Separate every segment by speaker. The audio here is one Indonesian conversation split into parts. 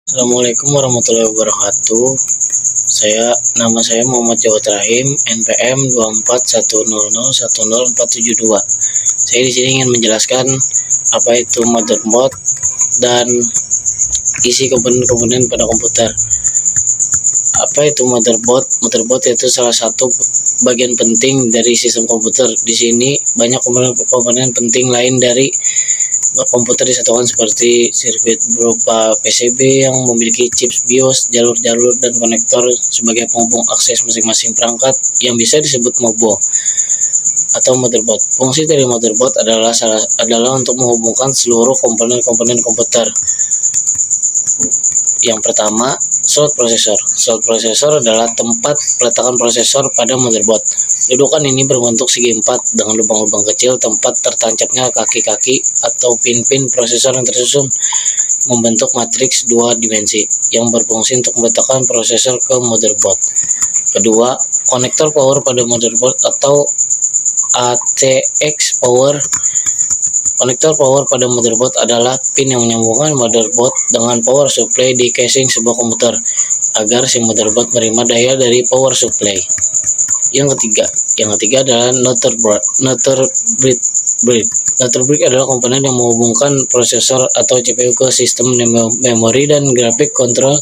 Speaker 1: Assalamualaikum warahmatullahi wabarakatuh. Nama saya Muhammad Jawad Rahim, NPM 2410010472. Saya di sini ingin menjelaskan apa itu motherboard dan isi komponen-komponen pada komputer. Apa itu motherboard? Motherboard itu salah satu bagian penting dari sistem komputer. Di sini banyak komponen-komponen penting lain dari komputer disatukan seperti sirkuit berupa PCB yang memiliki chips BIOS, jalur-jalur dan konektor sebagai penghubung akses masing-masing perangkat yang bisa disebut MOBO atau motherboard. Fungsi dari motherboard adalah untuk menghubungkan seluruh komponen-komponen komputer. Yang pertama, slot prosesor. Slot prosesor adalah tempat peletakan prosesor pada motherboard. Dudukan ini berbentuk segi empat dengan lubang-lubang kecil tempat tertancapnya kaki-kaki atau pin-pin prosesor yang tersusun membentuk matriks dua dimensi yang berfungsi untuk meletakkan prosesor ke motherboard. Kedua, konektor power pada motherboard atau ATX power. Konektor power pada motherboard adalah pin yang menyambungkan motherboard dengan power supply di casing sebuah komputer agar si motherboard menerima daya dari power supply. Yang ketiga adalah Nutter brick. Nutter brick adalah komponen yang menghubungkan prosesor atau CPU ke sistem memori dan grafik kontrol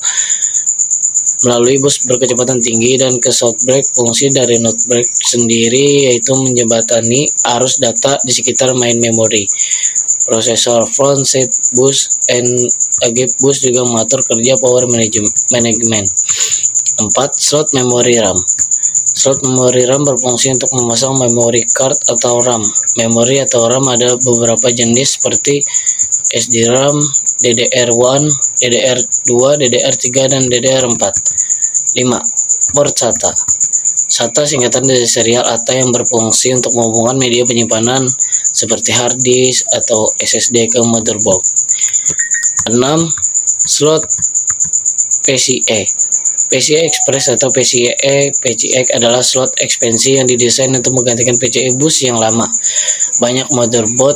Speaker 1: melalui bus berkecepatan tinggi dan ke short break. Fungsi dari Nutter brick sendiri yaitu menjembatani arus data di sekitar main memori. Prosesor front side bus and agate bus juga mengatur kerja power management. 4. Slot memory RAM. Slot memori RAM berfungsi untuk memasang memory card atau RAM. Memori atau RAM ada beberapa jenis seperti SD-RAM, DDR1, DDR2, DDR3, dan DDR4. 5. Port SATA. SATA singkatan dari serial ATA yang berfungsi untuk menghubungkan media penyimpanan seperti hard disk atau SSD ke motherboard. 6. Slot PCIe. PCI Express atau PCIe adalah slot ekspansi yang didesain untuk menggantikan PCI bus yang lama. Banyak motherboard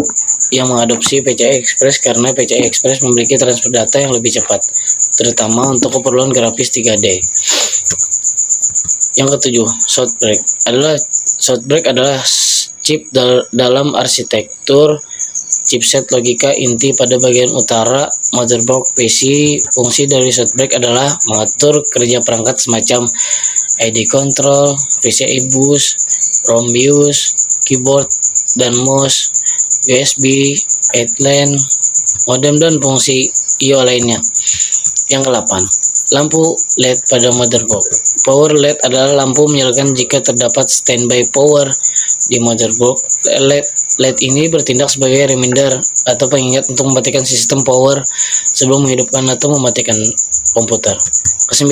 Speaker 1: yang mengadopsi PCI Express karena PCI Express memiliki transfer data yang lebih cepat, terutama untuk keperluan grafis 3D. Yang ketujuh, short break adalah chip dalam arsitektur chipset logika inti pada bagian utara motherboard PC. Fungsi dari short break adalah mengatur kerja perangkat semacam ID control, PCI bus, ROM BIOS, keyboard dan mouse, USB, LAN, modem dan fungsi I/O lainnya. Yang ke-8, lampu LED pada motherboard. Power LED adalah lampu menyalakan jika terdapat standby power di motherboard. LED ini bertindak sebagai reminder atau pengingat untuk mematikan sistem power sebelum menghidupkan atau mematikan komputer. Ke-9,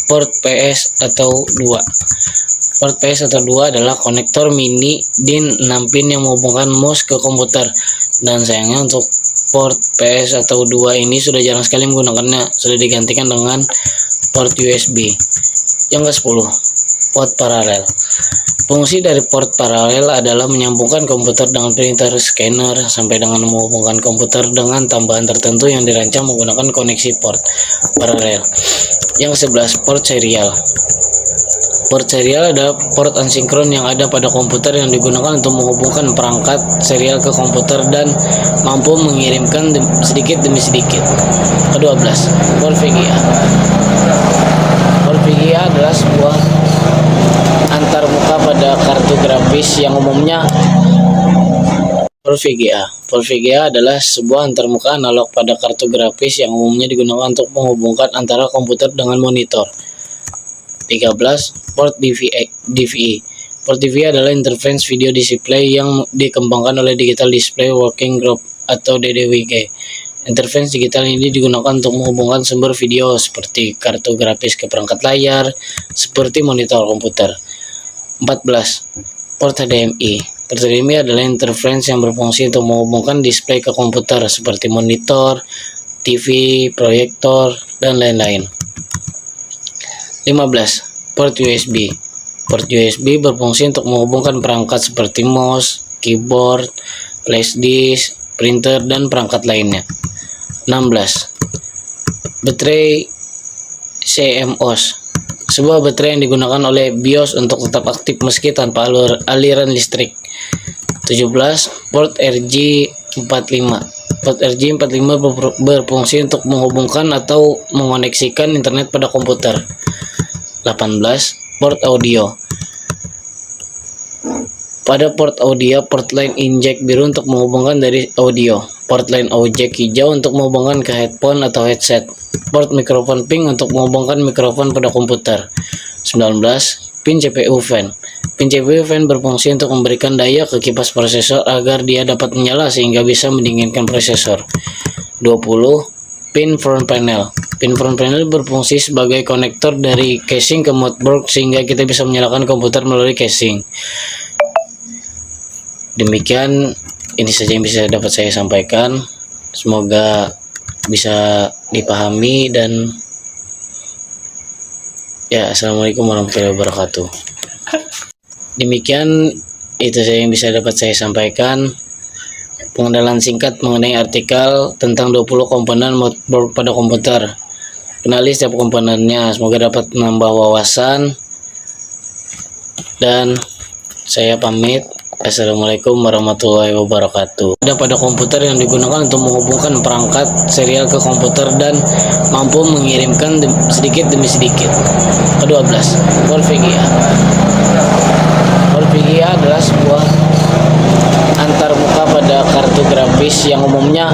Speaker 1: port PS atau 2. Port PS atau 2 adalah konektor mini DIN 6 pin yang menghubungkan mouse ke komputer, dan sayangnya untuk port PS atau 2 ini sudah jarang sekali menggunakannya, sudah digantikan dengan port USB. Yang ke-10, port paralel. Fungsi dari port paralel adalah menyambungkan komputer dengan printer, scanner, sampai dengan menghubungkan komputer dengan tambahan tertentu yang dirancang menggunakan koneksi port paralel. Yang ke-11, port serial. Port serial adalah port asinkron yang ada pada komputer yang digunakan untuk menghubungkan perangkat serial ke komputer dan mampu mengirimkan sedikit demi sedikit. Ke-12, port VGA. Port VGA adalah sebuah antarmuka pada kartu grafis yang umumnya port VGA adalah sebuah antarmuka analog pada kartu grafis yang umumnya digunakan untuk menghubungkan antara komputer dengan monitor. 13. Port DVI. Port DVI adalah interface video display yang dikembangkan oleh Digital Display Working Group atau DDWG. Interface digital ini digunakan untuk menghubungkan sumber video seperti kartu grafis ke perangkat layar seperti monitor komputer. 14. Port HDMI. Port HDMI adalah interface yang berfungsi untuk menghubungkan display ke komputer seperti monitor, TV, proyektor, dan lain-lain. 15. Port USB. Port USB berfungsi untuk menghubungkan perangkat seperti mouse, keyboard, flash disk, printer, dan perangkat lainnya. 16. baterai CMOS, sebuah baterai yang digunakan oleh BIOS untuk tetap aktif meski tanpa aliran listrik. 17. Port RJ45. Port RJ45 berfungsi untuk menghubungkan atau mengoneksikan internet pada komputer. 18. Port audio. Pada port audio, port line injek biru untuk menghubungkan dari audio. Port line jack hijau untuk menghubungkan ke headphone atau headset. Port mikrofon pink untuk menghubungkan mikrofon pada komputer. 19. Pin CPU fan. Pin CPU fan berfungsi untuk memberikan daya ke kipas prosesor agar dia dapat menyala sehingga bisa mendinginkan prosesor. 20. Pin front panel. Pin front panel berfungsi sebagai konektor dari casing ke motherboard sehingga kita bisa menyalakan komputer melalui casing. Demikian, ini saja yang bisa dapat saya sampaikan. Semoga bisa dipahami dan ya, assalamualaikum warahmatullahi wabarakatuh. Demikian itu saja yang bisa dapat saya sampaikan. Pengenalan singkat mengenai artikel tentang 20 komponen motherboard pada komputer. Kenali setiap komponennya, semoga dapat menambah wawasan. Dan saya pamit. Assalamualaikum warahmatullahi wabarakatuh. Ada pada komputer yang digunakan untuk menghubungkan perangkat serial ke komputer dan mampu mengirimkan sedikit demi sedikit. Ke-12. Port VGA. Port VGA adalah sebuah antarmuka pada kartu grafis yang umumnya